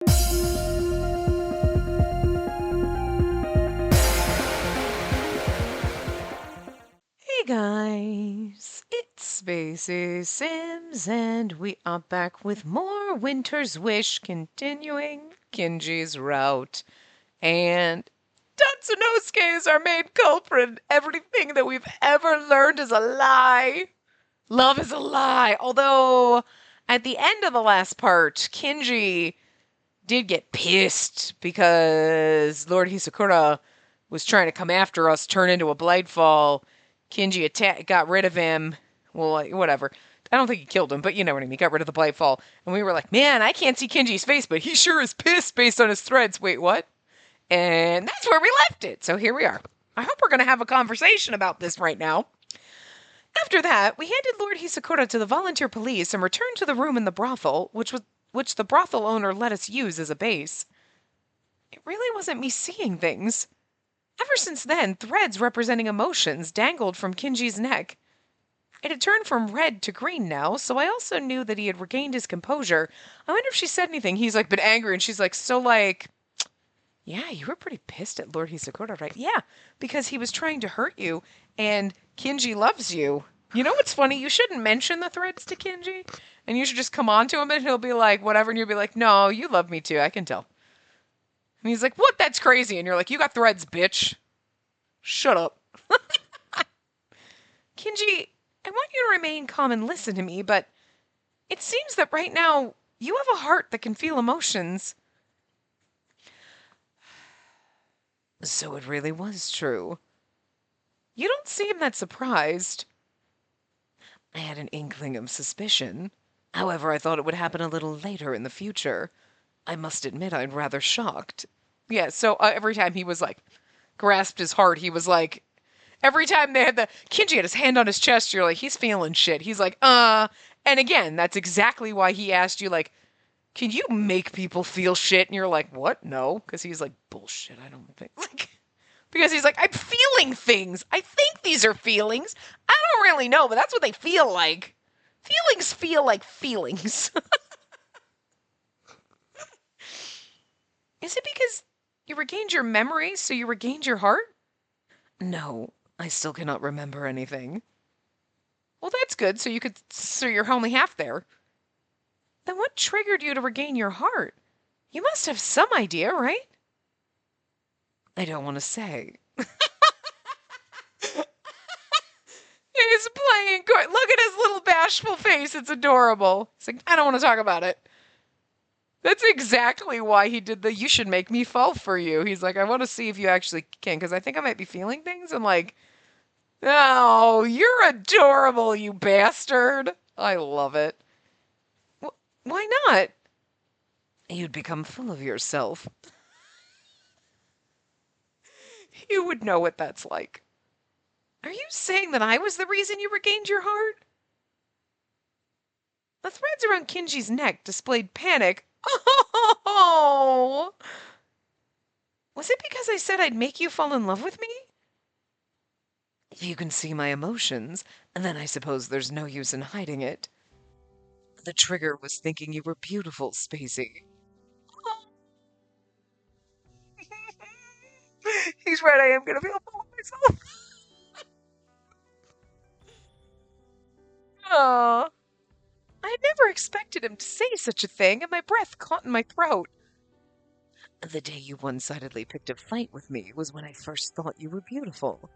Hey guys, it's Spacey Sims, and we are back with more Winter's Wish, continuing Kinji's route. And Tatsunosuke is our main culprit. Everything that we've ever learned is a lie. Love is a lie. Although, at the end of the last part, Kinji did get pissed because Lord Hisakura was trying to come after us, turn into a Blightfall. Kinji got rid of him. Well, whatever. I don't think he killed him, but you know what I mean. Got rid of the Blightfall. And we were like, man, I can't see Kinji's face, but he sure is pissed based on his threads. Wait, what? And that's where we left it. So here we are. I hope we're going to have a conversation about this right now. After that, we handed Lord Hisakura to the volunteer police and returned to the room in the brothel, which the brothel owner let us use as a base. It really wasn't me seeing things. Ever since then, threads representing emotions dangled from Kinji's neck. It had turned from red to green now, so I also knew that he had regained his composure. I wonder if she said anything. He's like, been angry, and she's like, yeah, you were pretty pissed at Lord Hisakura, right? Yeah, because he was trying to hurt you, and Kinji loves you. You know what's funny? You shouldn't mention the threads to Kinji, and you should just come on to him, and he'll be like, whatever, and you'll be like, no, you love me too, I can tell. And he's like, what? That's crazy. And you're like, you got threads, bitch. Shut up. Kinji, I want you to remain calm and listen to me, but it seems that right now you have a heart that can feel emotions. So it really was true. You don't seem that surprised. I had an inkling of suspicion. However, I thought it would happen a little later in the future. I must admit I'm rather shocked. Yeah, so every time he was like, grasped his heart, he was like, every time they had Kinji had his hand on his chest, you're like, he's feeling shit. He's like, and again, that's exactly why he asked you, like, can you make people feel shit? And you're like, what? No. Because he's like, bullshit, I don't think. Like, because he's like, I'm feeling things. I think these are feelings. I don't really know, but that's what they feel like. Feelings feel like feelings. Is it because you regained your memory, so you regained your heart? No, I still cannot remember anything. Well, that's good, so you're only half there. Then what triggered you to regain your heart? You must have some idea, right? I don't want to say. He's playing good. Look at his little bashful face. It's adorable. He's like, I don't want to talk about it. That's exactly why he did the you should make me fall for you. He's like, I want to see if you actually can, because I think I might be feeling things. I'm like, oh, you're adorable, you bastard. I love it. Why not? You'd become full of yourself. You would know what that's like. Are you saying that I was the reason you regained your heart? The threads around Kinji's neck displayed panic. Oh! Was it because I said I'd make you fall in love with me? If you can see my emotions, then I suppose there's no use in hiding it. The trigger was thinking you were beautiful, Spacey. He's right, I am gonna feel full of myself. Aww. I had never expected him to say such a thing, and my breath caught in my throat. The day you one-sidedly picked a fight with me was when I first thought you were beautiful.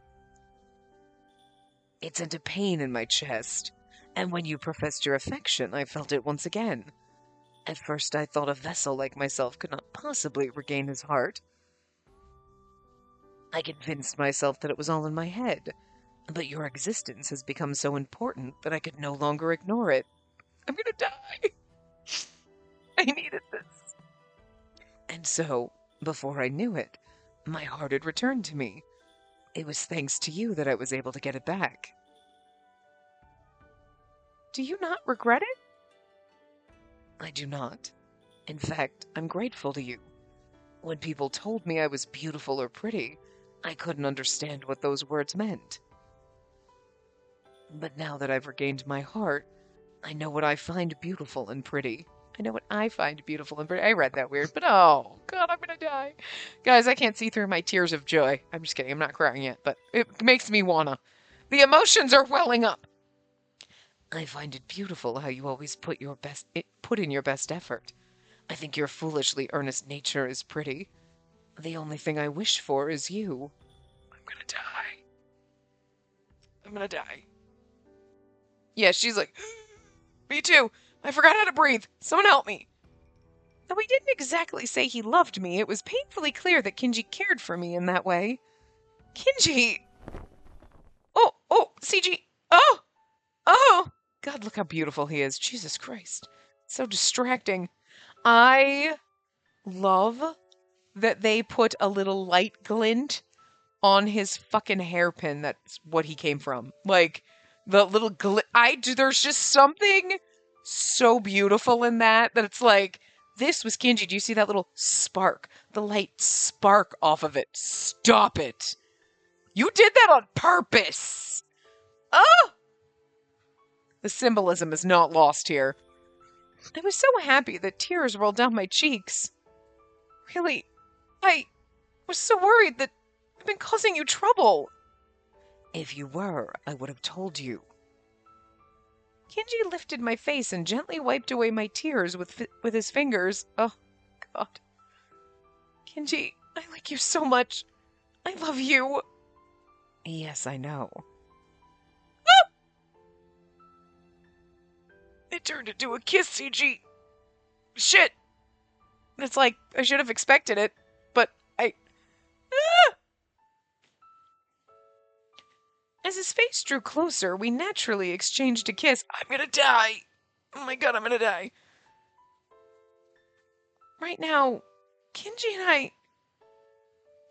It sent a pain in my chest, and when you professed your affection, I felt it once again. At first I thought a vessel like myself could not possibly regain his heart. I convinced myself that it was all in my head, but your existence has become so important that I could no longer ignore it. I'm gonna die. I needed this. And so, before I knew it, my heart had returned to me. It was thanks to you that I was able to get it back. Do you not regret it? I do not. In fact, I'm grateful to you. When people told me I was beautiful or pretty, I couldn't understand what those words meant. But now that I've regained my heart, I know what I find beautiful and pretty. I know what I find beautiful and pretty. I read that weird, but oh, God, I'm gonna die. Guys, I can't see through my tears of joy. I'm just kidding. I'm not crying yet, but it makes me wanna. The emotions are welling up. I find it beautiful how you always put in your best effort. I think your foolishly earnest nature is pretty. The only thing I wish for is you. I'm gonna die. I'm gonna die. Yeah, she's like, me too. I forgot how to breathe. Someone help me. Though he didn't exactly say he loved me, it was painfully clear that Kinji cared for me in that way. Kinji! Oh, CG! Oh! Oh! God, look how beautiful he is. Jesus Christ. So distracting. I love that they put a little light glint on his fucking hairpin. That's what he came from. Like, the little there's just something so beautiful in that it's like, this was Kinji. Do you see that little spark? The light spark off of it. Stop it. You did that on purpose. Oh! The symbolism is not lost here. I was so happy that tears rolled down my cheeks. Really, I was so worried that I've been causing you trouble. If you were, I would have told you. Kinji lifted my face and gently wiped away my tears with his fingers. Oh, God. Kinji, I like you so much. I love you. Yes, I know. Ah! It turned into a kiss, CG. Shit. It's like, I should have expected it, but I... Ah! As his face drew closer, we naturally exchanged a kiss. I'm gonna die. Oh my God, I'm gonna die. Right now, Kinji and I...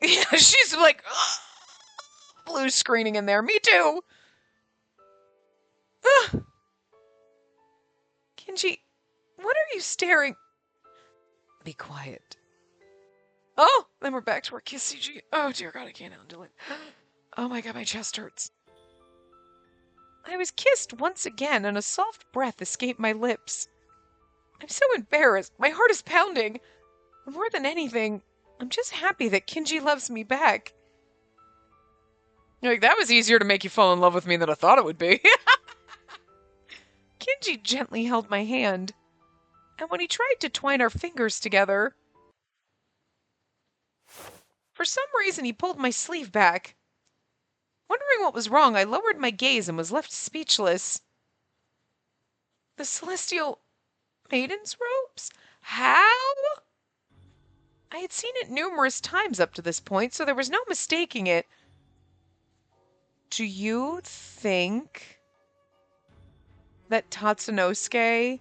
Yeah, she's like... blue screening in there. Me too. Kinji, what are you staring... Be quiet. Oh, then we're back to our kiss, CG. Oh, dear God, I can't handle it. Oh my God, my chest hurts. I was kissed once again, and a soft breath escaped my lips. I'm so embarrassed. My heart is pounding. More than anything, I'm just happy that Kinji loves me back. Like, that was easier to make you fall in love with me than I thought it would be. Kinji gently held my hand, and when he tried to twine our fingers together, for some reason he pulled my sleeve back. Wondering what was wrong, I lowered my gaze and was left speechless. The celestial maiden's robes? How? I had seen it numerous times up to this point, so there was no mistaking it. Do you think that Tatsunosuke...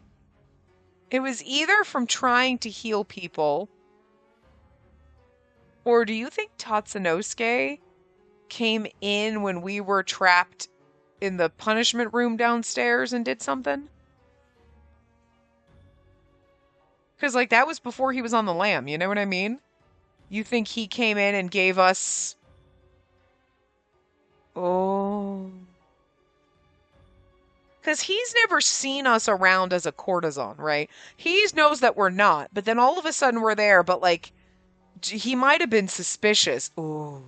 It was either from trying to heal people, or do you think Tatsunosuke came in when we were trapped in the punishment room downstairs and did something? Because, like, that was before he was on the lam, you know what I mean? You think he came in and gave us... Oh... Because he's never seen us around as a courtesan, right? He knows that we're not, but then all of a sudden we're there, but, like, he might have been suspicious. Ooh.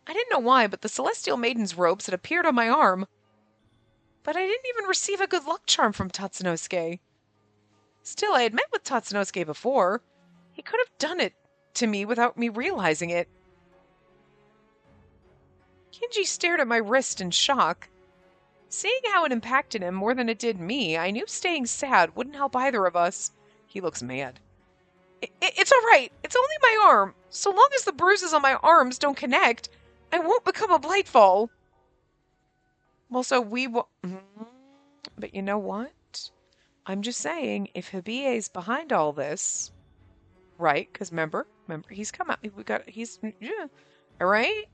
I didn't know why, but the Celestial Maiden's robes had appeared on my arm. But I didn't even receive a good luck charm from Tatsunosuke. Still, I had met with Tatsunosuke before. He could have done it to me without me realizing it. Kinji stared at my wrist in shock. Seeing how it impacted him more than it did me, I knew staying sad wouldn't help either of us. He looks mad. It's all right. It's only my arm. So long as the bruises on my arms don't connect, I won't become a Blightfall. Well, so we will... But you know what? I'm just saying, if Hibie's behind all this, right? Because remember, he's come out. Yeah, all right?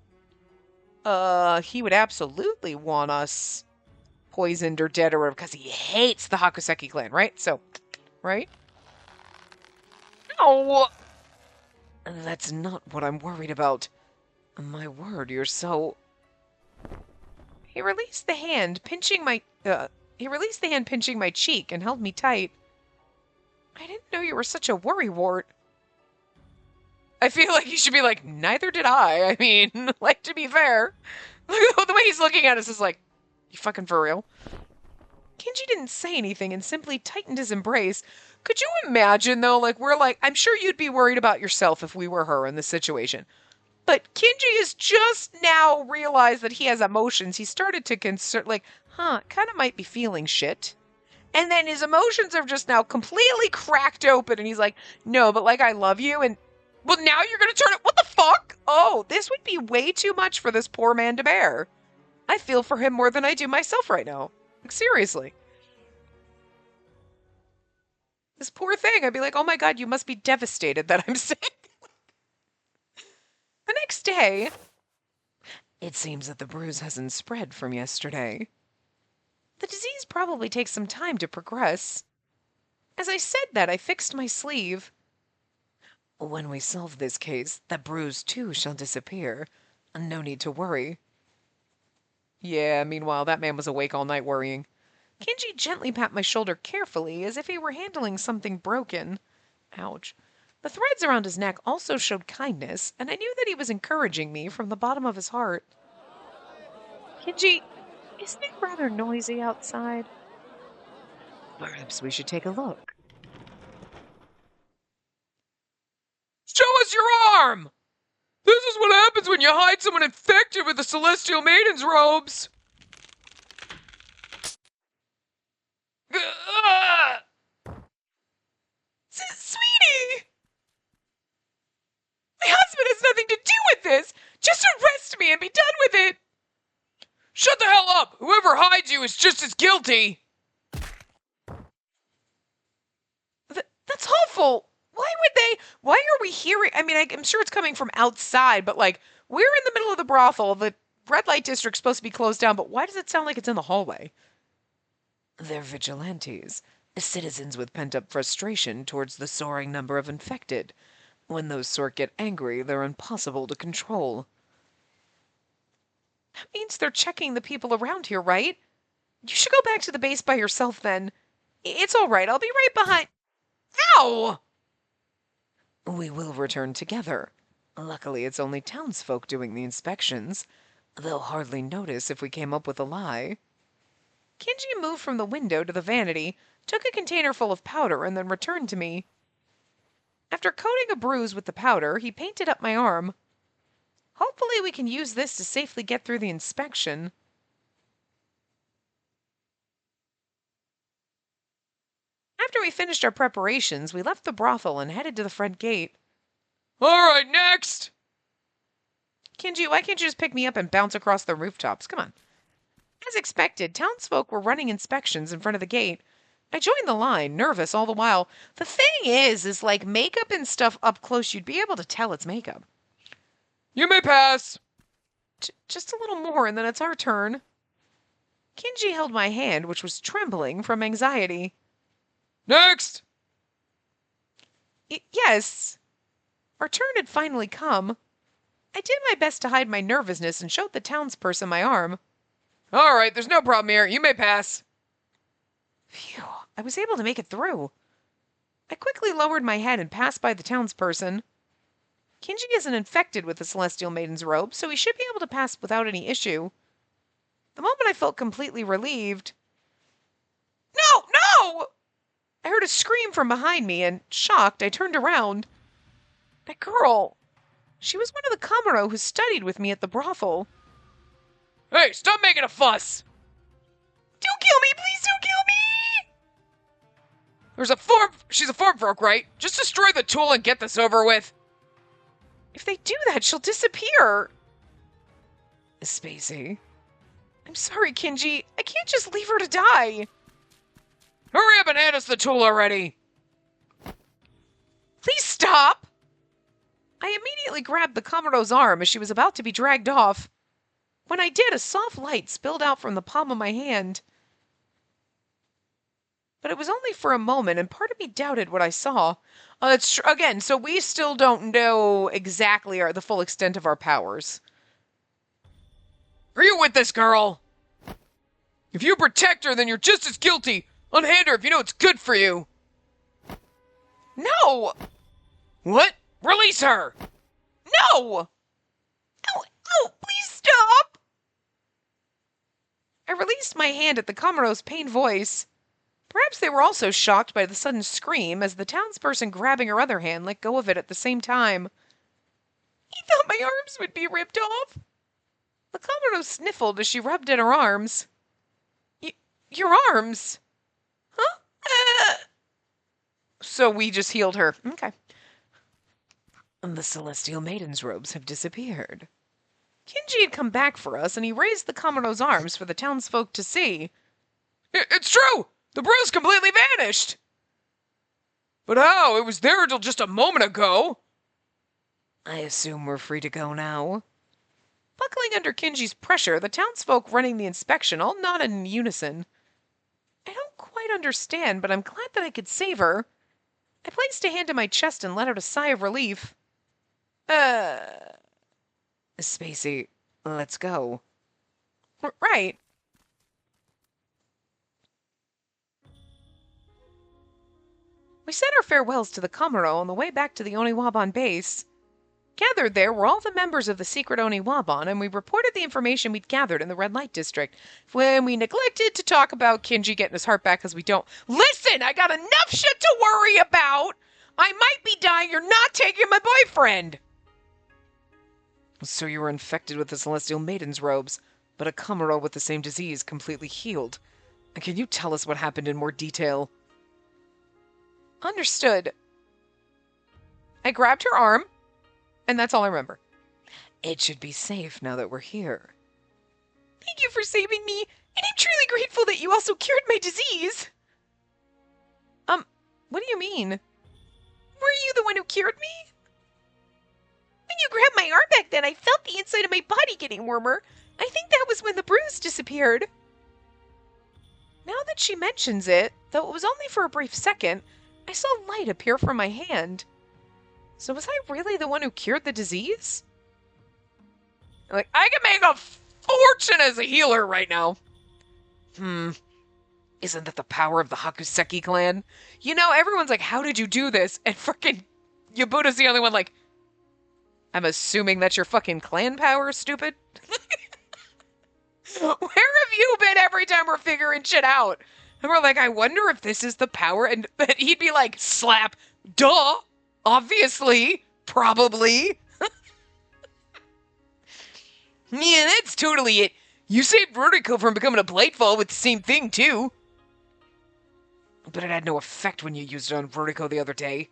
He would absolutely want us poisoned or dead or whatever, because he hates the Hakuseki clan, right? So, right? No! That's not what I'm worried about. My word, you're so... He released the hand pinching my cheek and held me tight. I didn't know you were such a worrywart. I feel like he should be like, neither did I. I mean, like, to be fair. The way he's looking at us is like, you fucking for real? Kenji didn't say anything and simply tightened his embrace. Could you imagine, though, like, we're like, I'm sure you'd be worried about yourself if we were her in this situation. But Kenji has just now realized that he has emotions. He started to concern, like, kind of might be feeling shit. And then his emotions are just now completely cracked open, and he's like, no, but like, I love you, and, well, now you're gonna turn it, what the fuck? Oh, this would be way too much for this poor man to bear. I feel for him more than I do myself right now. Like, seriously. This poor thing, I'd be like, oh my god, you must be devastated that I'm sick. The next day, it seems that the bruise hasn't spread from yesterday. The disease probably takes some time to progress. As I said that, I fixed my sleeve. When we solve this case, that bruise too shall disappear. No need to worry. Yeah, meanwhile, that man was awake all night worrying. Kenji gently pat my shoulder carefully, as if he were handling something broken. Ouch. The threads around his neck also showed kindness, and I knew that he was encouraging me from the bottom of his heart. Kenji, isn't it rather noisy outside? Perhaps we should take a look. Show us your arm! This is what happens when you hide someone infected with the Celestial Maiden's robes! Sweetie! My husband has nothing to do with this! Just arrest me and be done with it! Shut the hell up! Whoever hides you is just as guilty! That's awful! Why are we hearing? I mean, I'm sure it's coming from outside, but like, we're in the middle of the brothel. The red light district's supposed to be closed down, but why does it sound like it's in the hallway? They're vigilantes, citizens with pent-up frustration towards the soaring number of infected. When those sort get angry, they're impossible to control. That means they're checking the people around here, right? You should go back to the base by yourself then. It's all right, I'll be right behind. Ow! We will return together. Luckily, it's only townsfolk doing the inspections. They'll hardly notice if we came up with a lie. Kenji moved from the window to the vanity, took a container full of powder, and then returned to me. After coating a bruise with the powder, he painted up my arm. Hopefully we can use this to safely get through the inspection. After we finished our preparations, we left the brothel and headed to the front gate. All right, next! Kenji, why can't you just pick me up and bounce across the rooftops? Come on. As expected, townsfolk were running inspections in front of the gate. I joined the line, nervous all the while. The thing is like makeup and stuff up close, you'd be able to tell it's makeup. You may pass. Just a little more, and then it's our turn. Kenji held my hand, which was trembling from anxiety. Next! Yes. Our turn had finally come. I did my best to hide my nervousness and showed the townsperson my arm. All right, there's no problem here. You may pass. Phew, I was able to make it through. I quickly lowered my head and passed by the townsperson. Kenji isn't infected with the Celestial Maiden's robe, so he should be able to pass without any issue. The moment I felt completely relieved. No! No! I heard a scream from behind me, and, shocked, I turned around. That girl. She was one of the Kamuro who studied with me at the brothel. Hey, stop making a fuss! Don't kill me! Please don't kill me! She's a form folk, right? Just destroy the tool and get this over with. If they do that, she'll disappear. Spacey. I'm sorry, Kenji. I can't just leave her to die. Hurry up and hand us the tool already. Please stop. I immediately grabbed the Kamuro's arm as she was about to be dragged off. When I did, a soft light spilled out from the palm of my hand. But it was only for a moment, and part of me doubted what I saw. Again, so we still don't know exactly the full extent of our powers. Are you with this girl? If you protect her, then you're just as guilty. Unhand her if you know it's good for you. No! What? Release her! No! Ow, ow, please stop! I released my hand at the Comoros' pained voice. Perhaps they were also shocked by the sudden scream as the townsperson grabbing her other hand let go of it at the same time. He thought my arms would be ripped off. The Comoros sniffled as she rubbed at her arms. Your arms? Huh? So we just healed her. Okay. And the Celestial Maiden's robes have disappeared. Kinji had come back for us, and he raised the Comoros' arms for the townsfolk to see. It's true! The bruise completely vanished! But how? It was there until just a moment ago! I assume we're free to go now. Buckling under Kinji's pressure, the townsfolk running the inspection all nodded in unison. I don't quite understand, but I'm glad that I could save her. I placed a hand to my chest and let out a sigh of relief. Spacey, let's go. Right. We said our farewells to the Komuro on the way back to the Oniwaban base. Gathered there were all the members of the secret Oniwaban, and we reported the information we'd gathered in the red light district. When we neglected to talk about Kinji getting his heart back because we don't. Listen, I got enough shit to worry about! I might be dying, you're not taking my boyfriend! So you were infected with the Celestial Maiden's robes, but a Komuro with the same disease completely healed. Can you tell us what happened in more detail? Understood. I grabbed her arm, and that's all I remember. It should be safe now that we're here. Thank you for saving me, and I'm truly grateful that you also cured my disease. What do you mean? Were you the one who cured me? When you grabbed my arm back then, I felt the inside of my body getting warmer. I think that was when the bruise disappeared. Now that she mentions it, though it was only for a brief second, I saw light appear from my hand. So was I really the one who cured the disease? Like, I can make a fortune as a healer right now. Isn't that the power of the Hakuseki clan? You know, everyone's like, how did you do this? And frickin' Yabuna's the only one like, I'm assuming that's your fucking clan power, stupid? Where have you been every time we're figuring shit out? And we're like, I wonder if this is the power. And he'd be like, slap, duh, obviously, probably. Yeah, that's totally it. You saved Vertigo from becoming a Blightfall with the same thing, too. But it had no effect when you used it on Vertigo the other day.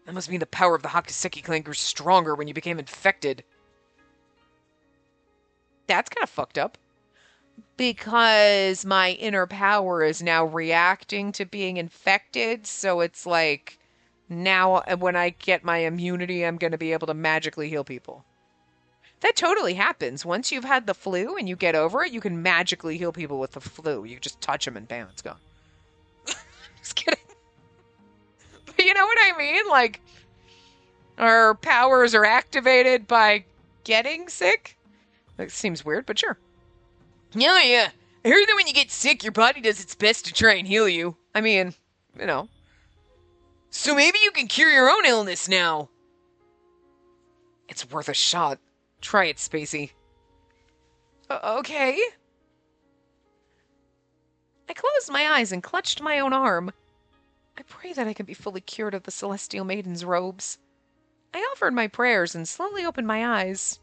That must mean the power of the Hakuseki clan grew stronger when you became infected. That's kind of fucked up. Because my inner power is now reacting to being infected, so it's like, now when I get my immunity, I'm going to be able to magically heal people. That totally happens. Once you've had the flu and you get over it, you can magically heal people with the flu. You just touch them and bam, it's gone. Just kidding. But you know what I mean? Like, our powers are activated by getting sick? That seems weird, but sure. Yeah. I heard that when you get sick, your body does its best to try and heal you. I mean, you know. So maybe you can cure your own illness now. It's worth a shot. Try it, Spacey. Okay. I closed my eyes and clutched my own arm. I pray that I can be fully cured of the Celestial Maiden's robes. I offered my prayers and slowly opened my eyes.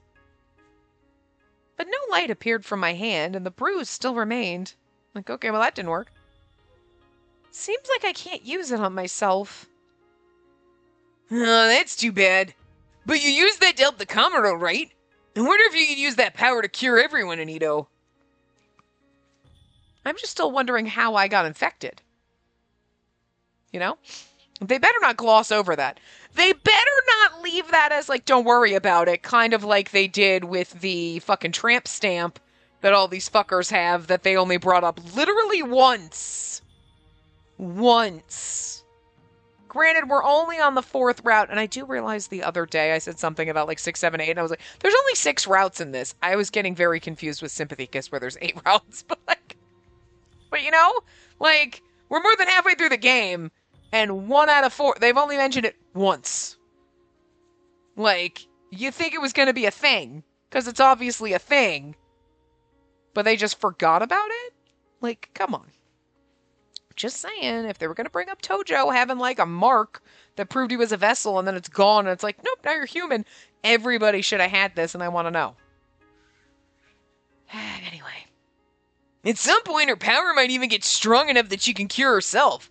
But no light appeared from my hand, and the bruise still remained. Like, okay, well that didn't work. Seems like I can't use it on myself. Oh, that's too bad. But you used that to help the Komuro, right? I wonder if you could use that power to cure everyone, Anito. I'm just still wondering how I got infected. You know? They better not gloss over that. They better not leave that as like, don't worry about it. Kind of like they did with the fucking tramp stamp that all these fuckers have that they only brought up literally once. Once. Granted, we're only on the 4th route, and I do realize the other day I said something about like 6, 7, 8, and I was like, there's only 6 routes in this. I was getting very confused with Sympathy Kiss where there's 8 routes, but you know? Like, we're more than halfway through the game. And 1 out of 4, they've only mentioned it once. Like, you think it was going to be a thing, because it's obviously a thing, but they just forgot about it? Like, come on. Just saying, if they were going to bring up Tojo having like a mark that proved he was a vessel and then it's gone and it's like, nope, now you're human, everybody should have had this and I want to know. Anyway. At some point, her power might even get strong enough that she can cure herself.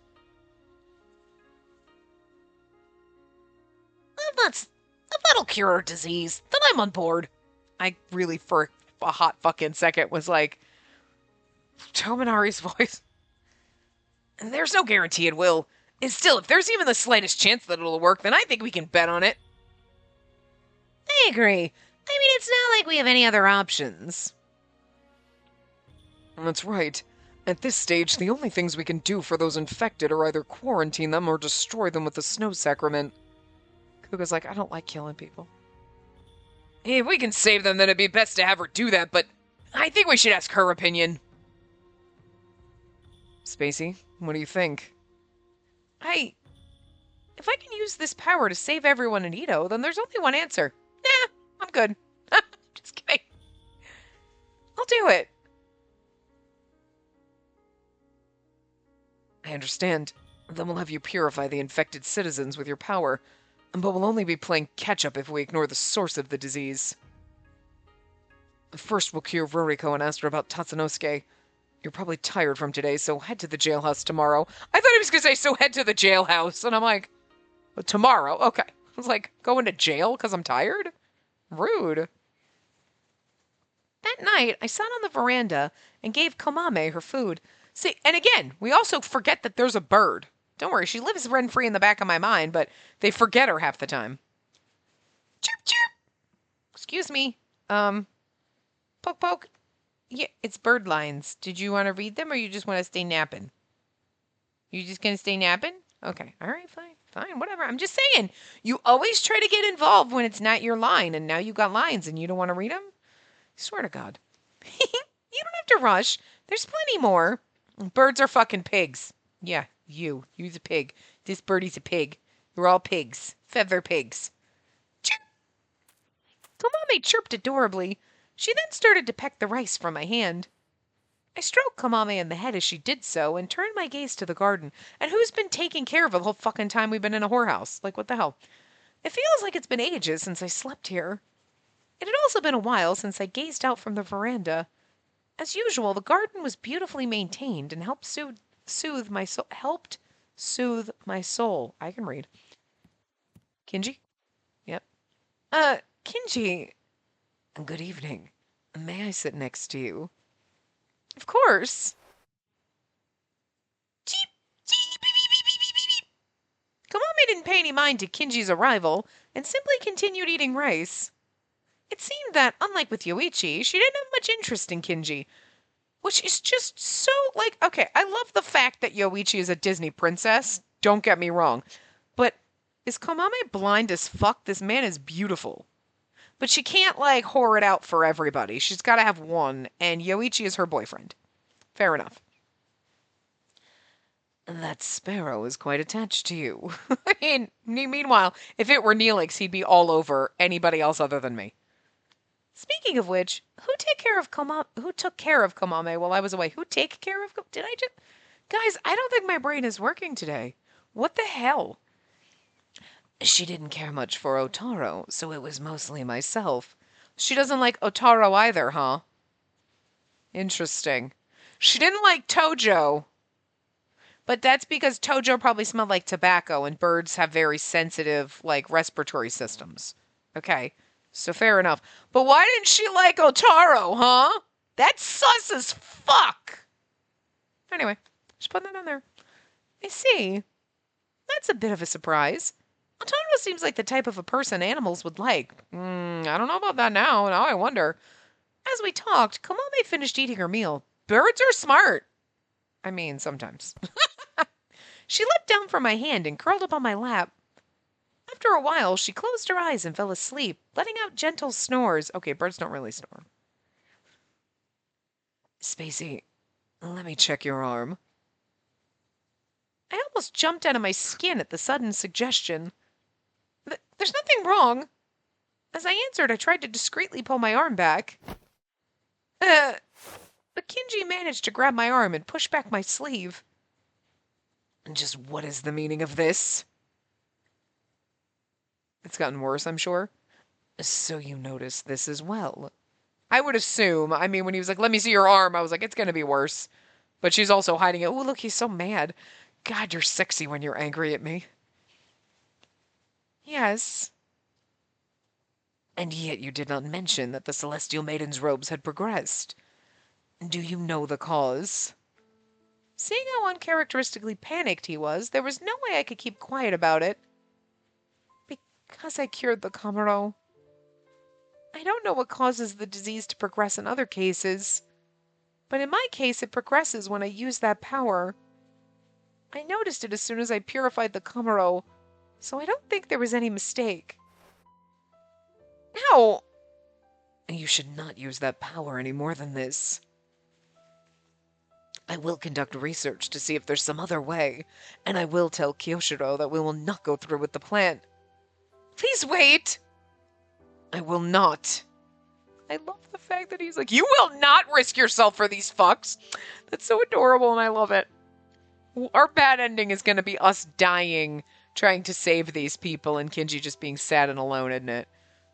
If that'll cure her disease, then I'm on board. I really, for a hot fucking second, was like, Tominari's voice. And there's no guarantee it will. And still, if there's even the slightest chance that it'll work, then I think we can bet on it. I agree. I mean, it's not like we have any other options. That's right. At this stage, the only things we can do for those infected are either quarantine them or destroy them with the snow sacrament. Kuga's like, I don't like killing people. If we can save them, then it'd be best to have her do that, but I think we should ask her opinion. Spacey, what do you think? If I can use this power to save everyone in Edo, then there's only one answer. Nah, I'm good. Just kidding. I'll do it. I understand. Then we'll have you purify the infected citizens with your power, but we'll only be playing catch-up if we ignore the source of the disease. First, we'll cure Roriko and ask her about Tatsunosuke. You're probably tired from today, so head to the jailhouse tomorrow. I thought he was going to say, so head to the jailhouse. And I'm like, well, tomorrow? Okay. I was like, going to jail because I'm tired? Rude. That night, I sat on the veranda and gave Komame her food. See, and again, we also forget that there's a bird. Don't worry, she lives rent-free in the back of my mind, but they forget her half the time. Chirp, chirp. Excuse me. Poke, poke. Yeah, it's bird lines. Did you want to read them or you just want to stay napping? You just going to stay napping? Okay. All right, fine. Fine, whatever. I'm just saying, you always try to get involved when it's not your line, and now you got lines and you don't want to read them? Swear to God. You don't have to rush. There's plenty more. Birds are fucking pigs. Yeah, you's a pig. This birdie's a pig. We're all pigs. Feather pigs. Chirp. Komame chirped adorably. She then started to peck the rice from my hand. I stroked Kamame in the head as she did so and turned my gaze to the garden. And who's been taking care of it the whole fucking time we've been in a whorehouse? Like, what the hell? It feels like it's been ages since I slept here. It had also been a while since I gazed out from the veranda. As usual, the garden was beautifully maintained and helped soothe my soul. Helped soothe my soul. I can read. Kinji? Yep. Kinji. Good evening. May I sit next to you? Of course. Cheep, cheep, beep, beep, beep, beep, beep, beep. Kamame didn't pay any mind to Kinji's arrival and simply continued eating rice. It seemed that, unlike with Yoichi, she didn't have much interest in Kinji, which is just so, like, okay, I love the fact that Yoichi is a Disney princess, don't get me wrong, but is Kamame blind as fuck? This man is beautiful. But she can't, like, whore it out for everybody. She's got to have one, and Yoichi is her boyfriend. Fair enough. That sparrow is quite attached to you. I mean, meanwhile, if it were Neelix, he'd be all over anybody else other than me. Speaking of which, who took care of Komame while I was away? Did I just... Guys, I don't think my brain is working today. What the hell? She didn't care much for Otaro, so it was mostly myself. She doesn't like Otaro either, huh? Interesting. She didn't like Tojo. But that's because Tojo probably smelled like tobacco, and birds have very sensitive, like, respiratory systems. Okay, so fair enough. But why didn't she like Otaro, huh? That's sus as fuck! Anyway, just putting that on there. I see. That's a bit of a surprise. Otaro seems like the type of a person animals would like. I don't know about that now. Now I wonder. As we talked, Komame finished eating her meal. Birds are smart. I mean, sometimes. She leapt down from my hand and curled up on my lap. After a while, she closed her eyes and fell asleep, letting out gentle snores. Okay, birds don't really snore. Spacey, let me check your arm. I almost jumped out of my skin at the sudden suggestion. There's nothing wrong. As I answered, I tried to discreetly pull my arm back. But Kinji managed to grab my arm and push back my sleeve. Just what is the meaning of this? It's gotten worse, I'm sure. So you notice this as well. I would assume. I mean, when he was like, let me see your arm, I was like, it's going to be worse. But she's also hiding it. Oh, look, he's so mad. God, you're sexy when you're angry at me. Yes. And yet you did not mention that the Celestial Maiden's robes had progressed. Do you know the cause? Seeing how uncharacteristically panicked he was, there was no way I could keep quiet about it. Because I cured the Kamaro. I don't know what causes the disease to progress in other cases, but in my case it progresses when I use that power. I noticed it as soon as I purified the Kamaro, so I don't think there was any mistake. Ow! You should not use that power any more than this. I will conduct research to see if there's some other way, and I will tell Kyoshiro that we will not go through with the plan. Please wait! I will not. I love the fact that he's like, you will not risk yourself for these fucks. That's so adorable, and I love it. Our bad ending is going to be us dying trying to save these people and Kinji just being sad and alone, isn't it?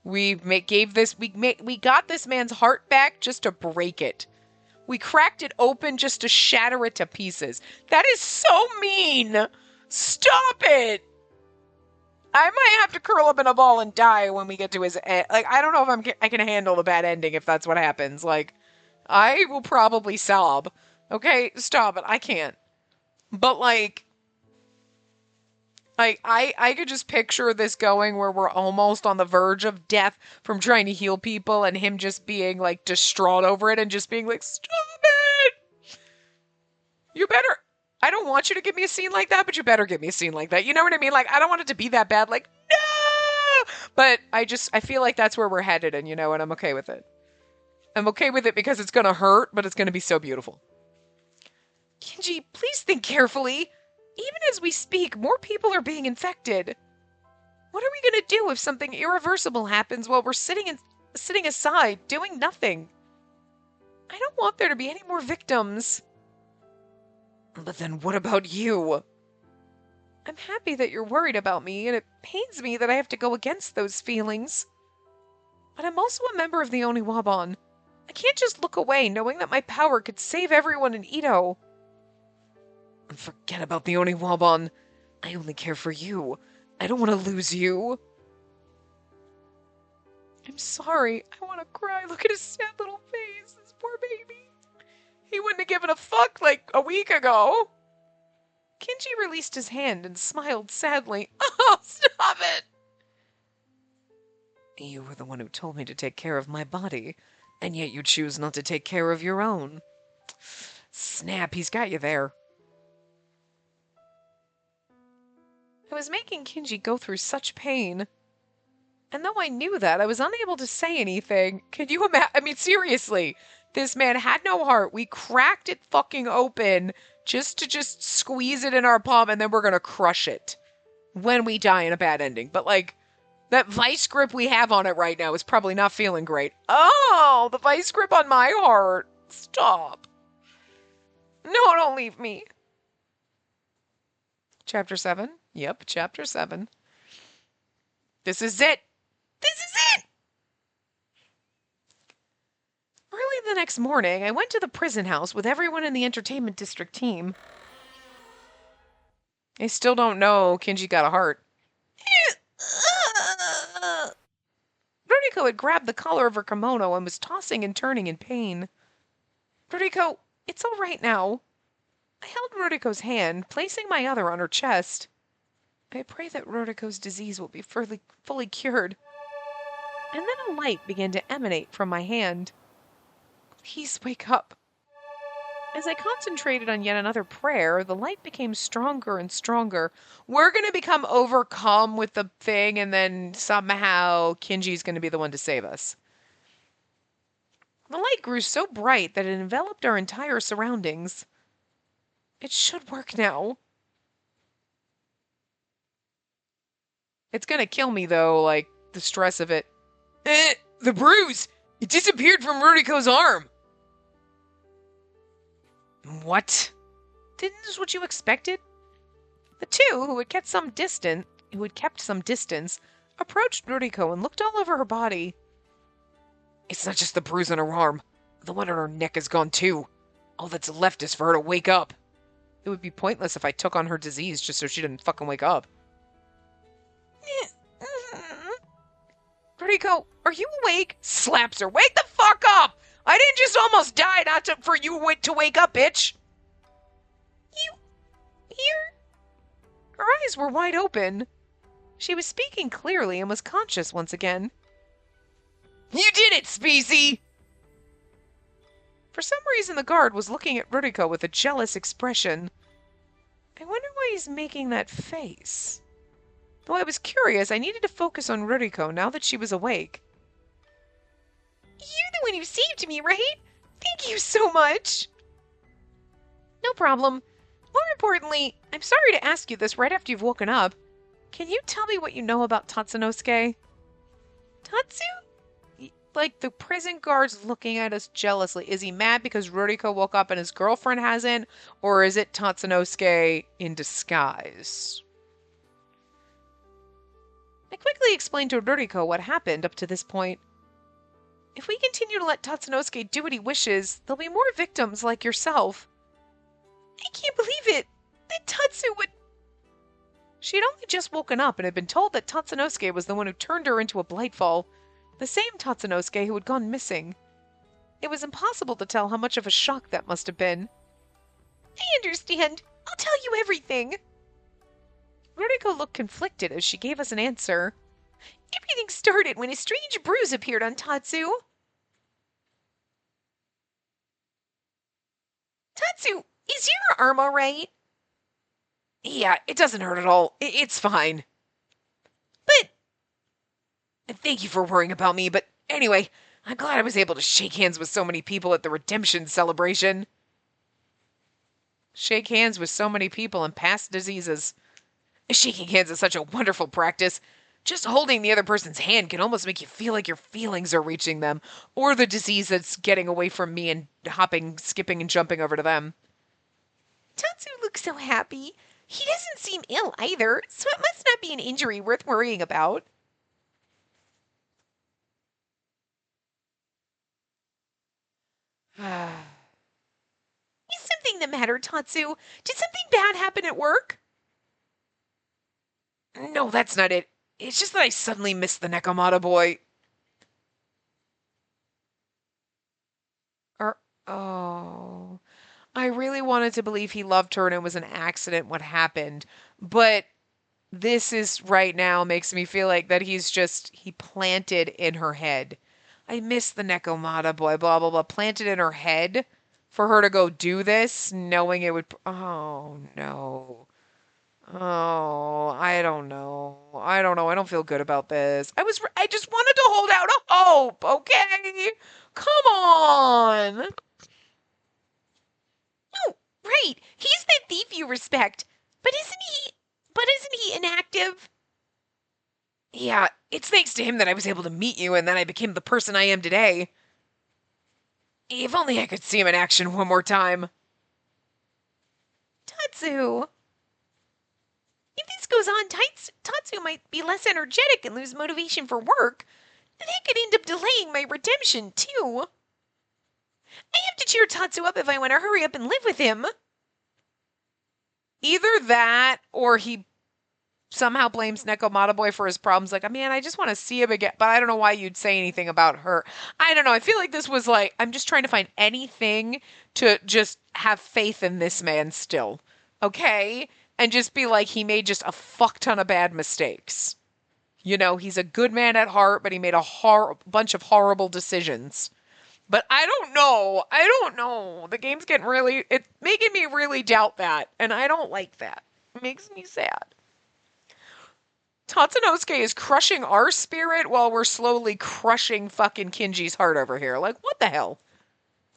We got this man's heart back just to break it. We cracked it open just to shatter it to pieces. That is so mean. Stop it. I might have to curl up in a ball and die when we get to his end. Like, I don't know if I can handle the bad ending if that's what happens. Like, I will probably sob. Okay, stop it. I can't. But like I could just picture this going where we're almost on the verge of death from trying to heal people and him just being like distraught over it and just being like, stop it! You better, I don't want you to give me a scene like that, but you better give me a scene like that. You know what I mean? Like, I don't want it to be that bad, like, no! But I feel like that's where we're headed, and and I'm okay with it. I'm okay with it because it's gonna hurt, but it's gonna be so beautiful. Kinji, please think carefully. Even as we speak, more people are being infected. What are we going to do if something irreversible happens while we're sitting aside, doing nothing? I don't want there to be any more victims. But then what about you? I'm happy that you're worried about me, and it pains me that I have to go against those feelings. But I'm also a member of the Oniwaban. I can't just look away knowing that my power could save everyone in Ito. Forget about the Oniwaban. I only care for you. I don't want to lose you. I'm sorry. I want to cry. Look at his sad little face. This poor baby. He wouldn't have given a fuck like a week ago. Kinji released his hand and smiled sadly. Oh, stop it. You were the one who told me to take care of my body, and yet you choose not to take care of your own. Snap, he's got you there. I was making Kinji go through such pain. And though I knew that, I was unable to say anything. Can you imagine? I mean, seriously, this man had no heart. We cracked it fucking open just to squeeze it in our palm, and then we're gonna crush it when we die in a bad ending. But like, that vice grip we have on it right now is probably not feeling great. Oh, the vice grip on my heart. Stop. No, don't leave me. Chapter 7? Yep, Chapter 7. This is it! This is it! Early the next morning, I went to the prison house with everyone in the entertainment district team. I still don't know Kinji got a heart. Ruriko had grabbed the collar of her kimono and was tossing and turning in pain. Ruriko, it's all right now. I held Ruriko's hand, placing my other on her chest. I pray that Ruriko's disease will be fully cured. And then a light began to emanate from my hand. Please wake up. As I concentrated on yet another prayer, the light became stronger and stronger. We're going to become overcome with the thing, and then somehow Kinji's going to be the one to save us. The light grew so bright that it enveloped our entire surroundings. It should work now. It's gonna kill me, though, like, the stress of it. The bruise! It disappeared from Ruriko's arm! What? Isn't this what you expected? The two, who had kept some distance, approached Ruriko and looked all over her body. It's not just the bruise on her arm. The one on her neck is gone too. All that's left is for her to wake up. It would be pointless if I took on her disease just so she didn't fucking wake up. Ruriko, are you awake? Slaps her. Wake the fuck up! I didn't just almost die for you to wake up, bitch! You here? Her eyes were wide open. She was speaking clearly and was conscious once again. You did it, Species! For some reason, the guard was looking at Ruriko with a jealous expression. I wonder why he's making that face. Though I was curious, I needed to focus on Ruriko now that she was awake. You're the one who saved me, right? Thank you so much. No problem. More importantly, I'm sorry to ask you this right after you've woken up. Can you tell me what you know about Tatsunosuke? Tatsu? Like, the prison guard's looking at us jealously. Is he mad because Ruriko woke up and his girlfriend hasn't? Or is it Tatsunosuke in disguise? I quickly explained to Ruriko what happened up to this point. If we continue to let Tatsunosuke do what he wishes, there'll be more victims like yourself. I can't believe it! That Tatsu would... She had only just woken up and had been told that Tatsunosuke was the one who turned her into a Blightfall, the same Tatsunosuke who had gone missing. It was impossible to tell how much of a shock that must have been. I understand. I'll tell you everything. Ruriko looked conflicted as she gave us an answer. Everything started when a strange bruise appeared on Tatsu. Tatsu, is your arm all right? Yeah, it doesn't hurt at all. It's fine. But... Thank you for worrying about me, but anyway, I'm glad I was able to shake hands with so many people at the redemption celebration. Shake hands with so many people and past diseases. Shaking hands is such a wonderful practice. Just holding the other person's hand can almost make you feel like your feelings are reaching them, or the disease that's getting away from me and hopping, skipping, and jumping over to them. Tatsu looks so happy. He doesn't seem ill either, so it must not be an injury worth worrying about. Is something the matter, Tatsu? Did something bad happen at work? No, that's not it. It's just that I suddenly missed the Nekomata boy. Oh. I really wanted to believe he loved her and it was an accident what happened. But this is right now makes me feel like that he planted in her head. I miss the Nekomata boy, blah, blah, blah. Planted in her head for her to go do this, knowing it would. Oh, no. Oh, I don't know. I don't know. I don't feel good about this. I just wanted to hold out a hope, okay? Come on. Oh, right. He's the thief you respect. But isn't he inactive? Yeah, it's thanks to him that I was able to meet you and then I became the person I am today. If only I could see him in action one more time. Tatsu. If this goes on, Tatsu might be less energetic and lose motivation for work. And that could end up delaying my redemption, too. I have to cheer Tatsu up if I want to hurry up and live with him. Either that, or he somehow blames Nekomata Boy for his problems. Like, man, I just want to see him again. But I don't know why you'd say anything about her. I don't know. I feel like this was like, I'm just trying to find anything to just have faith in this man still. Okay? And just be like, he made just a fuck ton of bad mistakes. You know, he's a good man at heart, but he made a bunch of horrible decisions. But I don't know. I don't know. The game's it's making me really doubt that. And I don't like that. It makes me sad. Tatsunosuke is crushing our spirit while we're slowly crushing fucking Kinji's heart over here. Like, what the hell?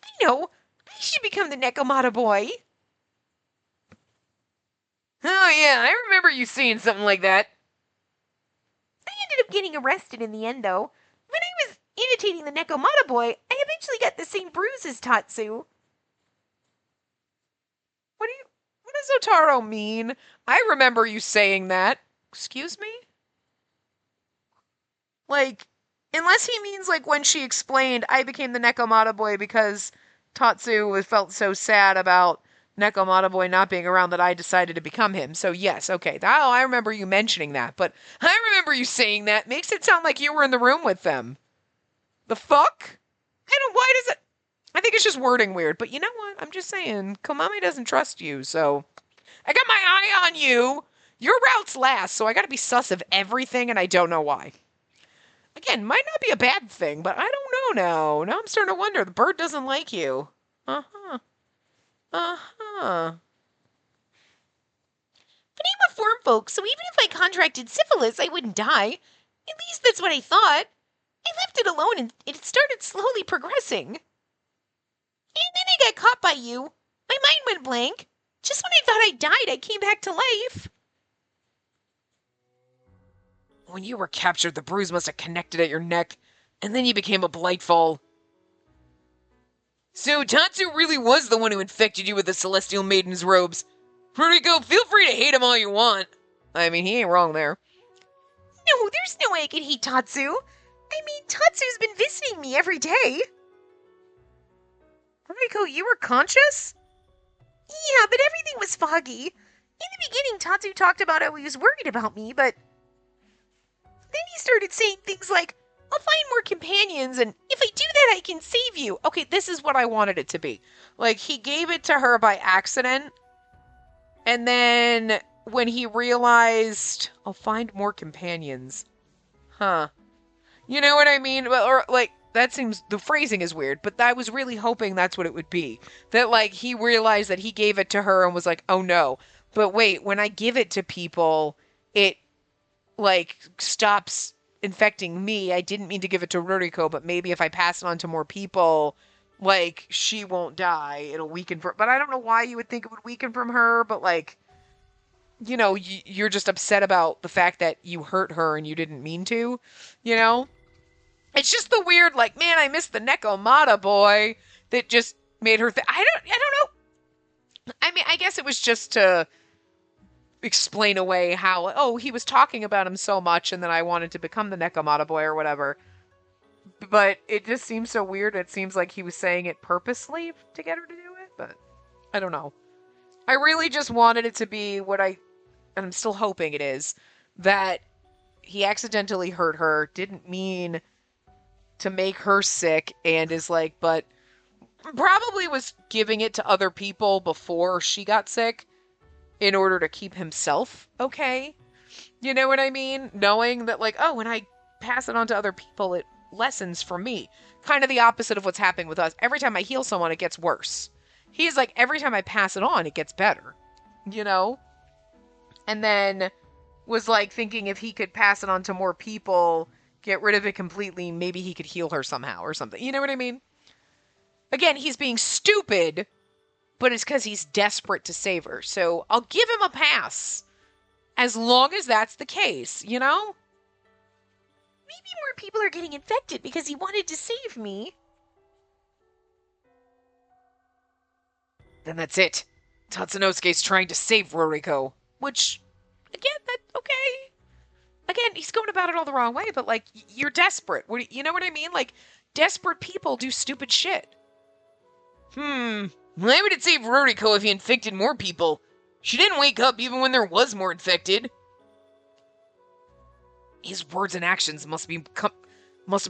I know. I should become the Nekomata boy. Oh, yeah, I remember you saying something like that. ended up getting arrested in the end, though. When I was imitating the Nekomata boy, I eventually got the same bruise as Tatsu. What does Otaro mean? I remember you saying that. Excuse me? Like, unless he means like when she explained I became the Nekomata boy because Tatsu felt so sad about Nekomata boy not being around that I decided to become him. So yes, okay. Oh, I remember you mentioning that, but I remember you saying that. Makes it sound like you were in the room with them. The fuck? Why does it? I think it's just wording weird, but you know what? I'm just saying, Komami doesn't trust you, so I got my eye on you. Your route's last, so I gotta be sus of everything, and I don't know why. Again, might not be a bad thing, but I don't know now. Now I'm starting to wonder. The bird doesn't like you. Uh-huh. Uh-huh. But I'm a form folk, so even if I contracted syphilis, I wouldn't die. At least that's what I thought. I left it alone and it started slowly progressing. And then I got caught by you. My mind went blank. Just when I thought I died, I came back to life. When you were captured, the bruise must have connected at your neck, and then you became a blightfall. So Tatsu really was the one who infected you with the Celestial Maiden's robes. Ruriko, feel free to hate him all you want. I mean, he ain't wrong there. No, there's no way I can hate Tatsu. I mean, Tatsu's been visiting me every day. Ruriko, you were conscious? Yeah, but everything was foggy. In the beginning, Tatsu talked about how he was worried about me, but then he started saying things like, I'll find more companions, and if I do that, I can save you. Okay, this is what I wanted it to be. Like, he gave it to her by accident, and then when he realized, I'll find more companions. Huh. You know what I mean? Or, like, that seems, the phrasing is weird, but I was really hoping that's what it would be. That, like, he realized that he gave it to her and was like, oh no. But wait, when I give it to people, it, like, stops infecting me. I didn't mean to give it to Ruriko, but maybe if I pass it on to more people, like, she won't die. It'll weaken from, but I don't know why you would think it would weaken from her, but, like, you know, you're just upset about the fact that you hurt her and you didn't mean to, you know? It's just the weird, like, man, I miss the Nekomata boy that just made her I don't know. I mean, I guess it was just to explain away how, oh, he was talking about him so much and then I wanted to become the Nekomata boy or whatever. But it just seems so weird. It seems like he was saying it purposely to get her to do it, but I don't know. I really just wanted it to be and I'm still hoping it is, that he accidentally hurt her, didn't mean to make her sick, and is like, but probably was giving it to other people before she got sick in order to keep himself okay. You know what I mean? Knowing that, like, oh, when I pass it on to other people, it lessens for me. Kind of the opposite of what's happening with us. Every time I heal someone, it gets worse. He's like, every time I pass it on, it gets better. You know? And then was like thinking if he could pass it on to more people, get rid of it completely, maybe he could heal her somehow or something. You know what I mean? Again, he's being stupid, but it's because he's desperate to save her. So I'll give him a pass. As long as that's the case, you know? Maybe more people are getting infected because he wanted to save me. Then that's it. Tatsunosuke's trying to save Ruriko. Which, again, okay. Again, he's going about it all the wrong way, but, like, you're desperate. You know what I mean? Like, desperate people do stupid shit. Why would it save Ruriko if he infected more people? She didn't wake up even when there was more infected. His words and actions must have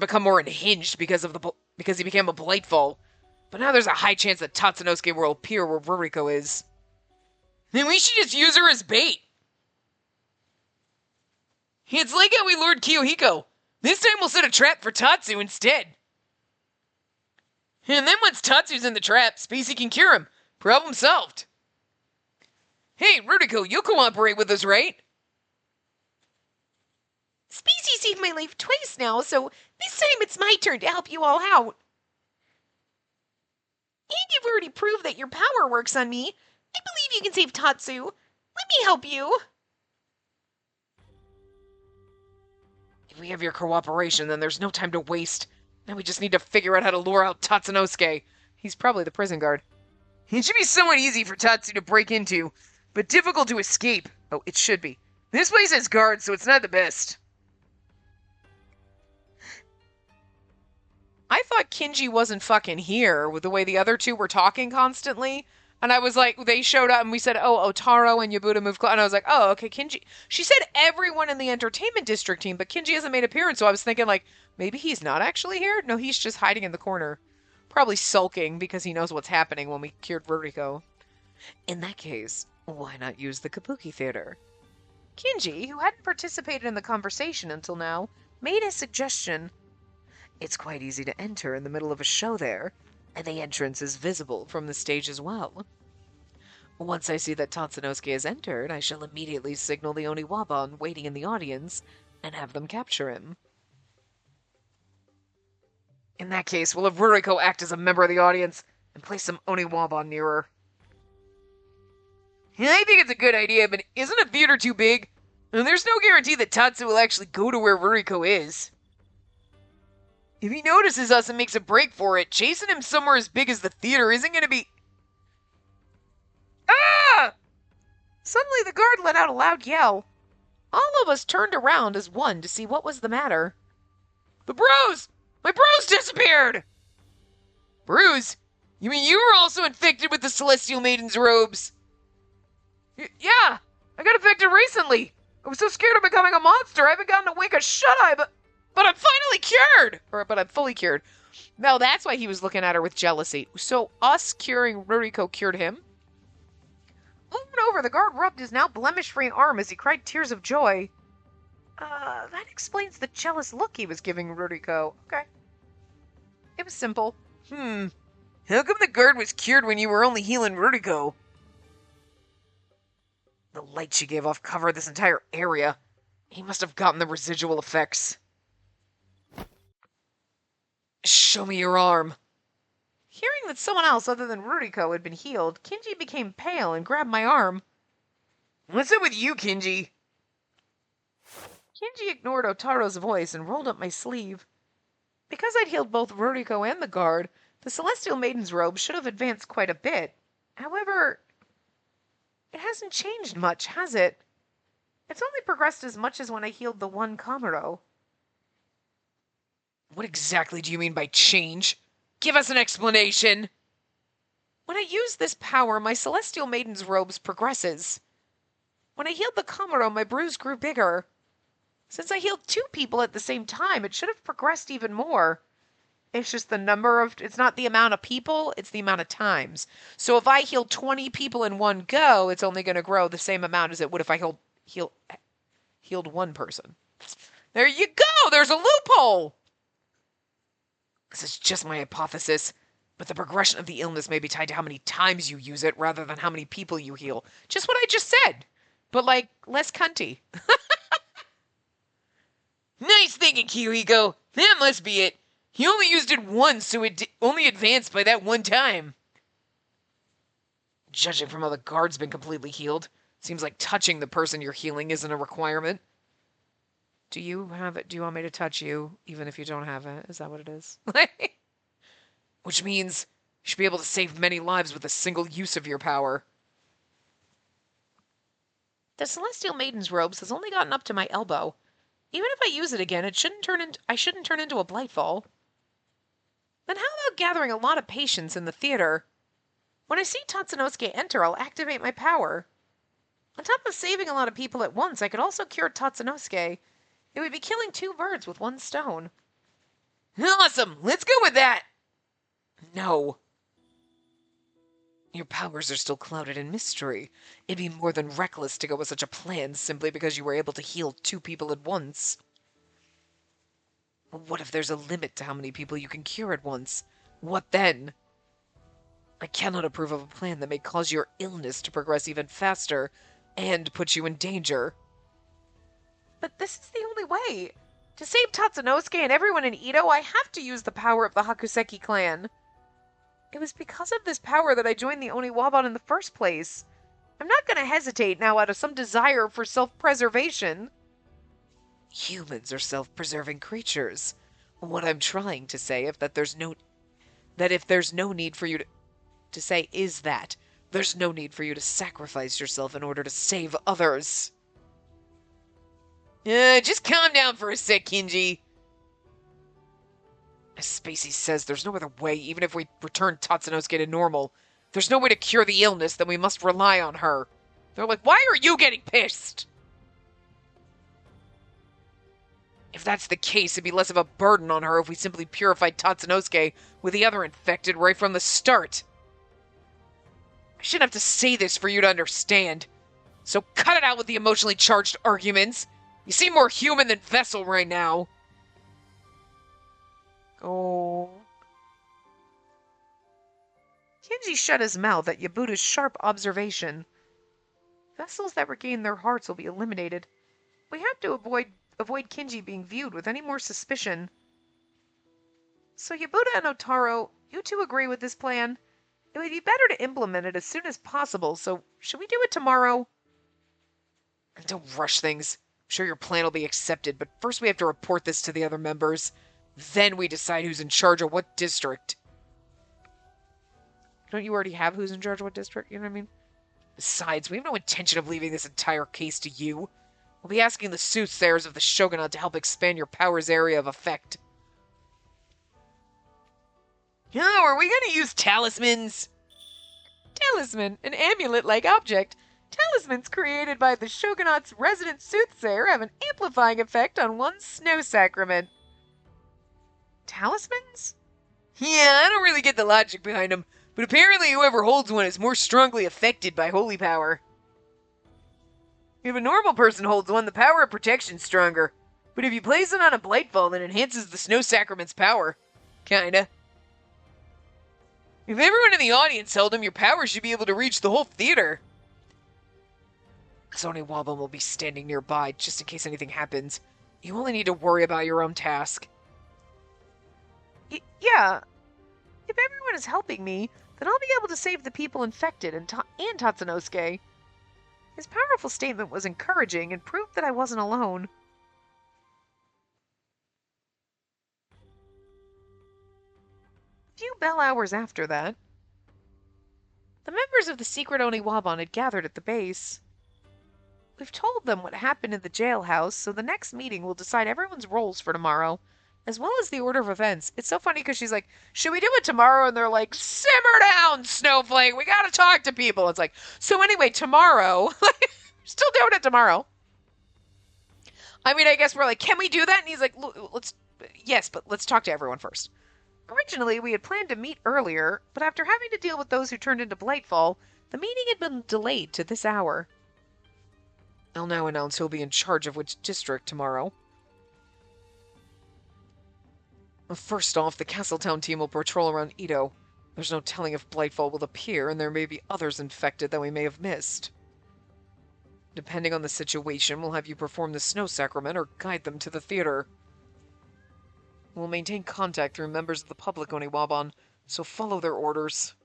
become more unhinged because he became a Blightfall. But now there's a high chance that Tatsunosuke will appear where Ruriko is. Then we should just use her as bait. It's like how we lured Kiyohiko. This time we'll set a trap for Tatsu instead. And then once Tatsu's in the trap, Spacey can cure him. Problem solved. Hey, Ruriko, you'll cooperate with us, right? Spacey saved my life twice now, so this time it's my turn to help you all out. And you've already proved that your power works on me. I believe you can save Tatsu. Let me help you. If we have your cooperation, then there's no time to waste. Now we just need to figure out how to lure out Tatsunosuke. He's probably the prison guard. It should be somewhat easy for Tatsu to break into, but difficult to escape. Oh, it should be. This place has guards, so it's not the best. I thought Kinji wasn't fucking here with the way the other two were talking constantly. And I was like, they showed up and we said, oh, Otaro and Yabuta move close. And I was like, oh, okay, Kinji. She said everyone in the entertainment district team, but Kinji hasn't made an appearance. So I was thinking, like, maybe he's not actually here? No, he's just hiding in the corner. Probably sulking because he knows what's happening when we cured Ruriko. In that case, why not use the Kabuki Theater? Kinji, who hadn't participated in the conversation until now, made a suggestion. It's quite easy to enter in the middle of a show there, and the entrance is visible from the stage as well. Once I see that Tatsunosuke has entered, I shall immediately signal the Oniwaban waiting in the audience and have them capture him. In that case, we'll have Ruriko act as a member of the audience and place some Oniwaban near her. I think it's a good idea, but isn't a theater too big? And there's no guarantee that Tatsu will actually go to where Ruriko is. If he notices us and makes a break for it, chasing him somewhere as big as the theater isn't going to be... Ah! Suddenly the guard let out a loud yell. All of us turned around as one to see what was the matter. The bruise! My bruise disappeared! Bruise? You mean you were also infected with the Celestial Maiden's robes? Yeah, I got infected recently. I was so scared of becoming a monster, I haven't gotten a wink of shut-eye, but I'm finally cured! But I'm fully cured. No, that's why he was looking at her with jealousy. So us curing Ruriko cured him? Over and over, the guard rubbed his now blemish-free arm as he cried tears of joy. That explains the jealous look he was giving Ruriko. Okay. It was simple. How come the guard was cured when you were only healing Ruriko? The light she gave off covered this entire area. He must have gotten the residual effects. Show me your arm. Hearing that someone else other than Ruriko had been healed, Kinji became pale and grabbed my arm. What's up with you, Kinji? Kinji ignored Otaro's voice and rolled up my sleeve. Because I'd healed both Ruriko and the guard, the Celestial Maiden's robe should have advanced quite a bit. However, it hasn't changed much, has it? It's only progressed as much as when I healed the one Kamuro. What exactly do you mean by change? Give us an explanation! When I use this power, my Celestial Maiden's robes progresses. When I healed the Kamuro, my bruise grew bigger. Since I healed 2 people at the same time, it should have progressed even more. It's just the number of... It's not the amount of people, it's the amount of times. So if I heal 20 people in one go, it's only going to grow the same amount as it would if I healed one person. There you go! There's a loophole! This is just my hypothesis, but the progression of the illness may be tied to how many times you use it rather than how many people you heal. Just what I just said, but like less cunty. Nice thinking, Kiriko. That must be it. He only used it once, so it only advanced by that one time. Judging from how the guard's been completely healed, seems like touching the person you're healing isn't a requirement. Do you have it? Do you want me to touch you, even if you don't have it? Is that what it is? Which means you should be able to save many lives with a single use of your power. The Celestial Maiden's robes has only gotten up to my elbow. Even if I use it again, I shouldn't turn into a Blightfall. Then how about gathering a lot of patience in the theater? When I see Tatsunosuke enter, I'll activate my power. On top of saving a lot of people at once, I could also cure Tatsunosuke. It would be killing 2 birds with 1 stone. Awesome! Let's go with that! No. Your powers are still clouded in mystery. It'd be more than reckless to go with such a plan simply because you were able to heal 2 people at once. What if there's a limit to how many people you can cure at once? What then? I cannot approve of a plan that may cause your illness to progress even faster and put you in danger. But this is the only way. To save Tatsunosuke and everyone in Edo, I have to use the power of the Hakuseki clan. It was because of this power that I joined the Oniwaban in the first place. I'm not going to hesitate now out of some desire for self-preservation. Humans are self-preserving creatures. What I'm trying to say if there's no need for you to say is that there's no need for you to sacrifice yourself in order to save others. Just calm down for a sec, Kinji. As Spacey says, there's no other way, even if we return Tatsunosuke to normal. There's no way to cure the illness, then we must rely on her. They're like, why are you getting pissed? If that's the case, it'd be less of a burden on her if we simply purified Tatsunosuke with the other infected right from the start. I shouldn't have to say this for you to understand. So cut it out with the emotionally charged arguments. You seem more human than vessel right now. Oh. Kenji shut his mouth at Yabuta's sharp observation. Vessels that regain their hearts will be eliminated. We have to avoid Kenji being viewed with any more suspicion. So Yabuta and Otaro, you two agree with this plan? It would be better to implement it as soon as possible, so should we do it tomorrow? Don't rush things. I'm sure your plan will be accepted, but first we have to report this to the other members. Then we decide who's in charge of what district. Don't you already have who's in charge of what district? You know what I mean? Besides, we have no intention of leaving this entire case to you. We'll be asking the soothsayers of the shogunate to help expand your power's area of effect. Oh, are we going to use talismans? Talisman, an amulet-like object. Talismans created by the shogunate's resident soothsayer have an amplifying effect on one's snow sacrament. Talismans? Yeah, I don't really get the logic behind them, but apparently whoever holds one is more strongly affected by holy power. If a normal person holds one, the power of protection's stronger. But if you place it on a Blightfall, it enhances the snow sacrament's power. Kinda. If everyone in the audience held him, your power should be able to reach the whole theater. Zone Wabam will be standing nearby, just in case anything happens. You only need to worry about your own task. Yeah. If everyone is helping me, then I'll be able to save the people infected and Tatsunosuke. His powerful statement was encouraging and proved that I wasn't alone. A few bell hours after that, the members of the secret Oniwaban had gathered at the base. We've told them what happened in the jailhouse, so the next meeting will decide everyone's roles for tomorrow, as well as the order of events. It's so funny because she's like, should we do it tomorrow? And they're like, simmer down, Snowflake. We gotta talk to people. It's like, so anyway, tomorrow. Still doing it tomorrow. I mean, I guess we're like, can we do that? And he's like, yes, but let's talk to everyone first. Originally, we had planned to meet earlier, but after having to deal with those who turned into Blightfall, the meeting had been delayed to this hour. I'll now announce who'll be in charge of which district tomorrow. First off, the Castletown team will patrol around Ito. There's no telling if Blightfall will appear, and there may be others infected that we may have missed. Depending on the situation, we'll have you perform the Snow Sacrament or guide them to the theater. We'll maintain contact through members of the public Oniwaban, so follow their orders.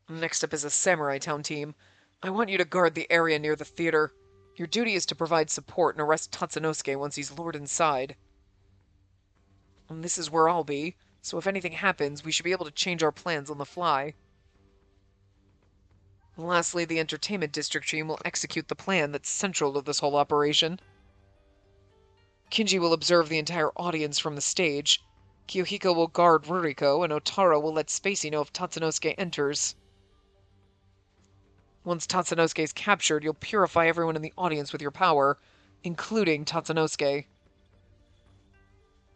Next up is a Samurai Town team. I want you to guard the area near the theater. Your duty is to provide support and arrest Tatsunosuke once he's lured inside. And this is where I'll be, so if anything happens, we should be able to change our plans on the fly. Lastly, the entertainment district team will execute the plan that's central to this whole operation. Kinji will observe the entire audience from the stage. Kiyohiko will guard Ruriko, and Otaro will let Spacey know if Tatsunosuke enters. Once Tatsunosuke is captured, you'll purify everyone in the audience with your power, including Tatsunosuke.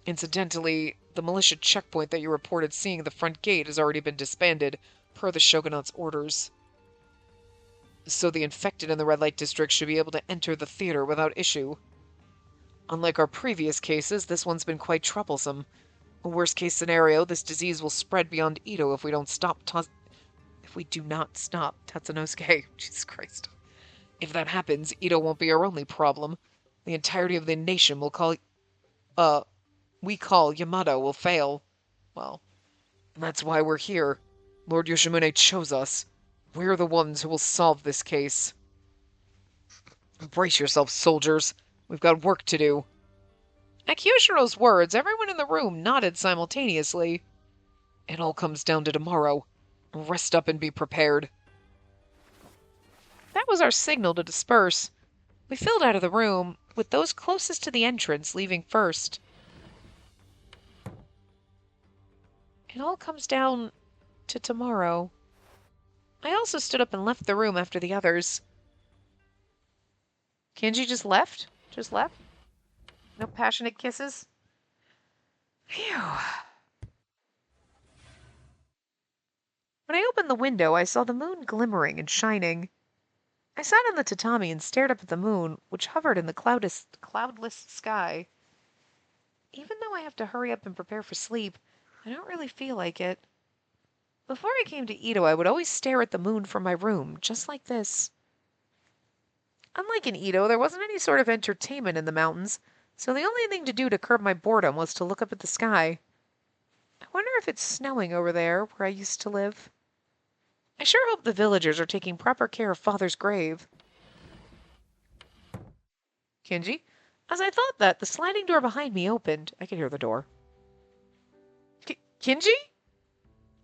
Incidentally, the militia checkpoint that you reported seeing at the front gate has already been disbanded, per the shogunate's orders. So the infected in the red light district should be able to enter the theater without issue. Unlike our previous cases, this one's been quite troublesome. Worst case scenario, this disease will spread beyond Ito if we do not stop Tatsunosuke. Jesus Christ. If that happens, Ito won't be our only problem. The entirety of the nation will call Yamato will fail. Well, that's why we're here. Lord Yoshimune chose us. We're the ones who will solve this case. Brace yourselves, soldiers. We've got work to do. At Kyoshiro's words, everyone in the room nodded simultaneously. It all comes down to tomorrow. Rest up and be prepared. That was our signal to disperse. We filed out of the room, with those closest to the entrance leaving first. It all comes down to tomorrow. I also stood up and left the room after the others. Kenji just left? Just left? No passionate kisses? Phew. When I opened the window, I saw the moon glimmering and shining. I sat on the tatami and stared up at the moon, which hovered in the cloudless sky. Even though I have to hurry up and prepare for sleep, I don't really feel like it. Before I came to Ito, I would always stare at the moon from my room, just like this. Unlike in Ito, there wasn't any sort of entertainment in the mountains, so the only thing to do to curb my boredom was to look up at the sky. I wonder if it's snowing over there, where I used to live. I sure hope the villagers are taking proper care of Father's grave. Kenji? As I thought that, the sliding door behind me opened. I could hear the door. Kenji?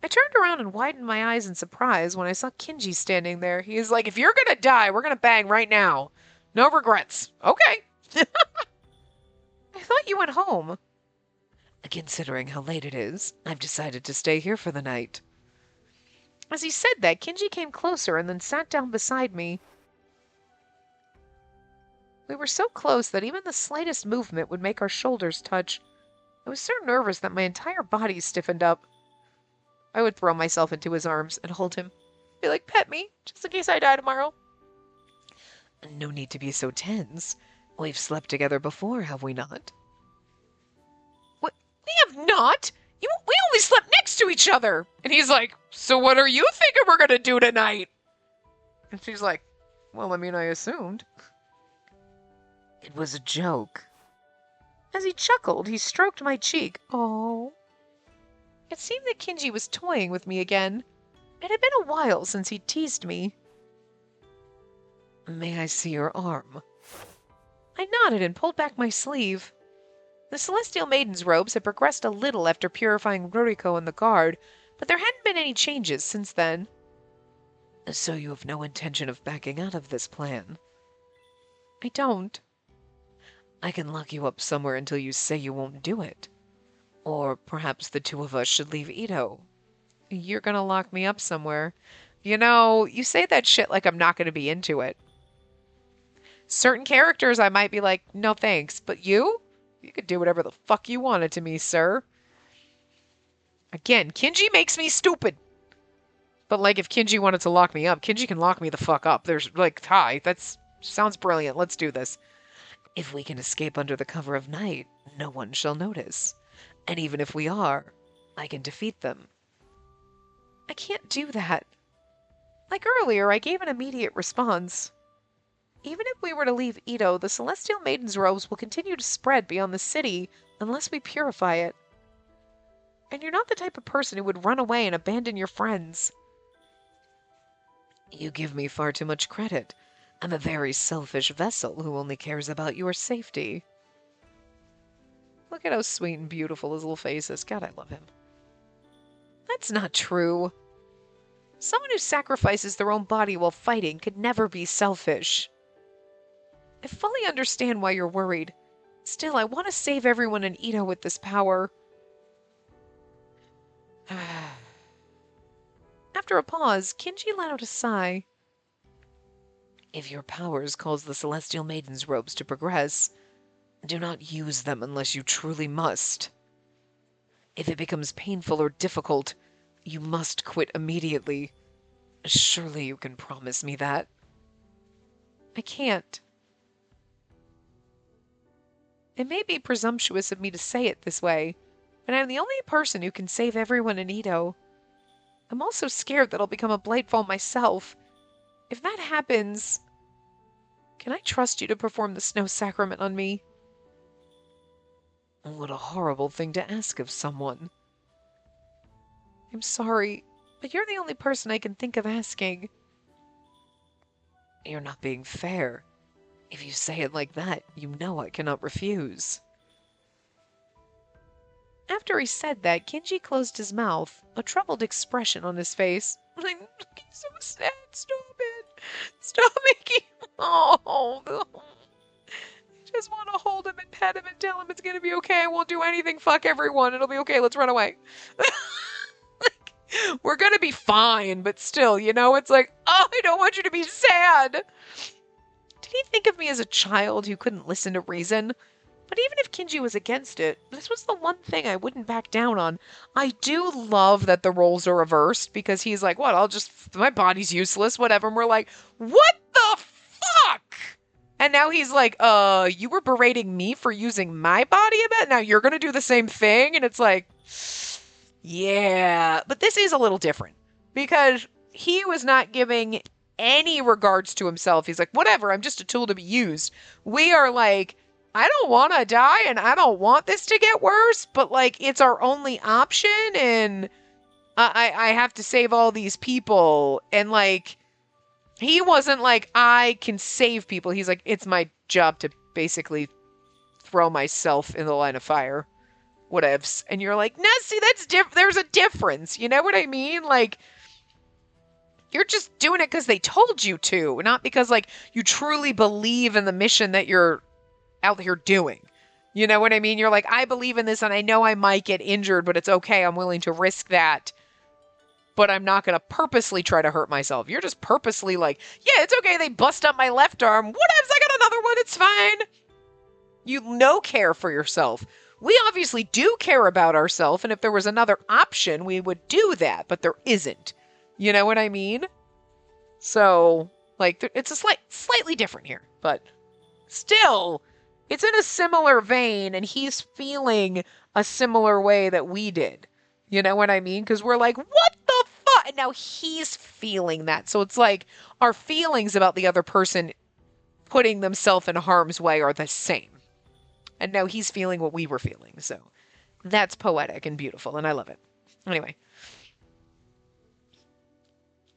I turned around and widened my eyes in surprise when I saw Kenji standing there. He is like, if you're gonna die, we're gonna bang right now. No regrets. Okay. I thought you went home. Considering how late it is, I've decided to stay here for the night. As he said that, Kenji came closer and then sat down beside me. We were so close that even the slightest movement would make our shoulders touch. I was so nervous that my entire body stiffened up. I would throw myself into his arms and hold him. Be like, pet me, just in case I die tomorrow. No need to be so tense. We've slept together before, have we not? What? We have not? We only slept next to each other. And he's like, so what are you thinking we're going to do tonight? And she's like, well, I mean, I assumed. It was a joke. As he chuckled, he stroked my cheek. Oh. It seemed that Kenji was toying with me again. It had been a while since he'd teased me. May I see your arm? I nodded and pulled back my sleeve. The Celestial Maiden's robes had progressed a little after purifying Ruriko and the guard, but there hadn't been any changes since then. So you have no intention of backing out of this plan? I don't. I can lock you up somewhere until you say you won't do it. Or perhaps the two of us should leave Ito. You're gonna lock me up somewhere. You know, you say that shit like I'm not gonna be into it. Certain characters I might be like, no thanks, but you could do whatever the fuck you wanted to me, sir. Again, Kenji makes me stupid. But like if Kenji wanted to lock me up, Kenji can lock me the fuck up. There's like, hi, that sounds brilliant. Let's do this. If we can escape under the cover of night, no one shall notice. And even if we are, I can defeat them. I can't do that. Like earlier, I gave an immediate response. Even if we were to leave Ito, the Celestial Maiden's robes will continue to spread beyond the city unless we purify it. And you're not the type of person who would run away and abandon your friends. You give me far too much credit. I'm a very selfish vessel who only cares about your safety. Look at how sweet and beautiful his little face is. God, I love him. That's not true. Someone who sacrifices their own body while fighting could never be selfish. I fully understand why you're worried. Still, I want to save everyone in Ito with this power. After a pause, Kenji let out a sigh. If your powers cause the Celestial Maiden's robes to progress, do not use them unless you truly must. If it becomes painful or difficult, you must quit immediately. Surely you can promise me that. I can't. It may be presumptuous of me to say it this way, but I'm the only person who can save everyone in Ito. I'm also scared that I'll become a Blightfall myself. If that happens, can I trust you to perform the snow sacrament on me? What a horrible thing to ask of someone. I'm sorry, but you're the only person I can think of asking. You're not being fair. If you say it like that, you know I cannot refuse. After he said that, Kinji closed his mouth, a troubled expression on his face. Like, looking so sad. Stop it. Stop making. Oh, I just want to hold him and pet him and tell him it's going to be okay. I won't do anything. Fuck everyone. It'll be okay. Let's run away. Like, we're going to be fine, but still, you know, it's like, oh, I don't want you to be sad. Did he think of me as a child who couldn't listen to reason? But even if Kinji was against it, this was the one thing I wouldn't back down on. I do love that the roles are reversed because he's like, what, my body's useless, whatever. And we're like, what the fuck? And now he's like, you were berating me for using my body a bit? Now you're going to do the same thing? And it's like, yeah. But this is a little different because he was not giving any regards to himself. He's like, whatever, I'm just a tool to be used. We are like, I don't want to die and I don't want this to get worse, but like it's our only option and I have to save all these people. And like, he wasn't like, I can save people. He's like, it's my job to basically throw myself in the line of fire. Whatevs. And you're like, nah, see, that's there's a difference. You know what I mean? Like, you're just doing it because they told you to, not because like you truly believe in the mission that you're out here doing. You know what I mean? You're like, I believe in this and I know I might get injured, but it's okay. I'm willing to risk that. But I'm not going to purposely try to hurt myself. You're just purposely like, yeah, it's okay. They bust up my left arm. Whatevs, I got another one. It's fine. You no care for yourself. We obviously do care about ourselves. And if there was another option, we would do that. But there isn't. You know what I mean? So, like, it's a slightly different here. But still, it's in a similar vein, and he's feeling a similar way that we did. You know what I mean? Because we're like, what the fuck? And now he's feeling that. So it's like our feelings about the other person putting themselves in harm's way are the same. And now he's feeling what we were feeling. So that's poetic and beautiful, and I love it. Anyway.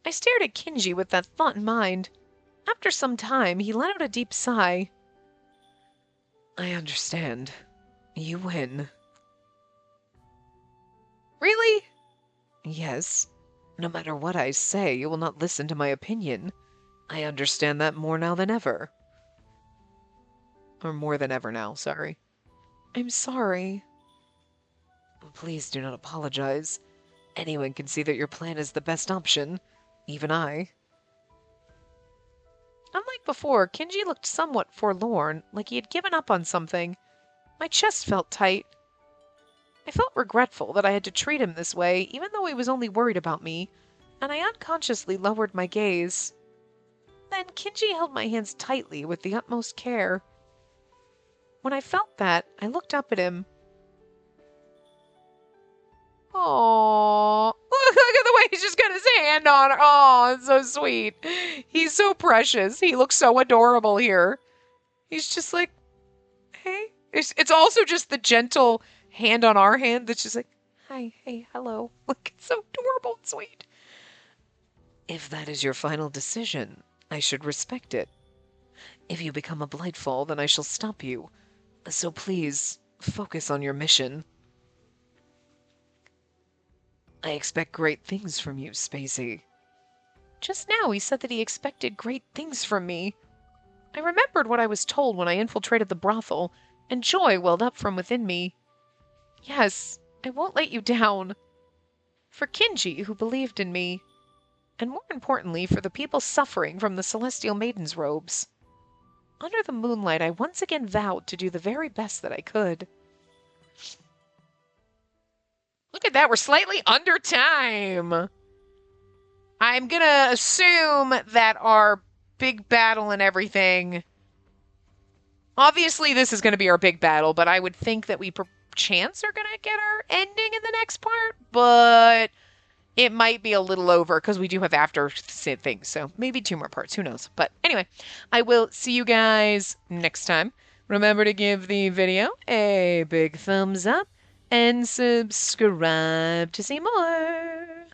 I stared at Kinji with that thought in mind. After some time, he let out a deep sigh. I understand. You win. Really? Yes. No matter what I say, you will not listen to my opinion. I understand that more now than ever. Or more than ever now, sorry. I'm sorry. Please do not apologize. Anyone can see that your plan is the best option. Even I. Unlike before, Kinji looked somewhat forlorn, like he had given up on something. My chest felt tight. I felt regretful that I had to treat him this way, even though he was only worried about me, and I unconsciously lowered my gaze. Then Kinji held my hands tightly with the utmost care. When I felt that, I looked up at him. Aww. Look at the way he's just got his hand on her. Oh, it's so sweet. He's so precious. He looks so adorable here. He's just like, hey. It's also just the gentle hand on our hand that's just like, hi, hey, hello. Look, it's so adorable and sweet. If that is your final decision, I should respect it. If you become a Blightfall, then I shall stop you. So please, focus on your mission. I expect great things from you, Spacey. Just now he said that he expected great things from me. I remembered what I was told when I infiltrated the brothel, and joy welled up from within me. Yes, I won't let you down. For Kinji, who believed in me, and more importantly, for the people suffering from the Celestial Maiden's robes. Under the moonlight, I once again vowed to do the very best that I could. Look at that, we're slightly under time. I'm gonna assume that our big battle and everything... Obviously, this is gonna be our big battle, but I would think that we perchance are gonna get our ending in the next part, but it might be a little over, because we do have after things, so maybe 2 more parts, who knows. But anyway, I will see you guys next time. Remember to give the video a big thumbs up, and subscribe to see more.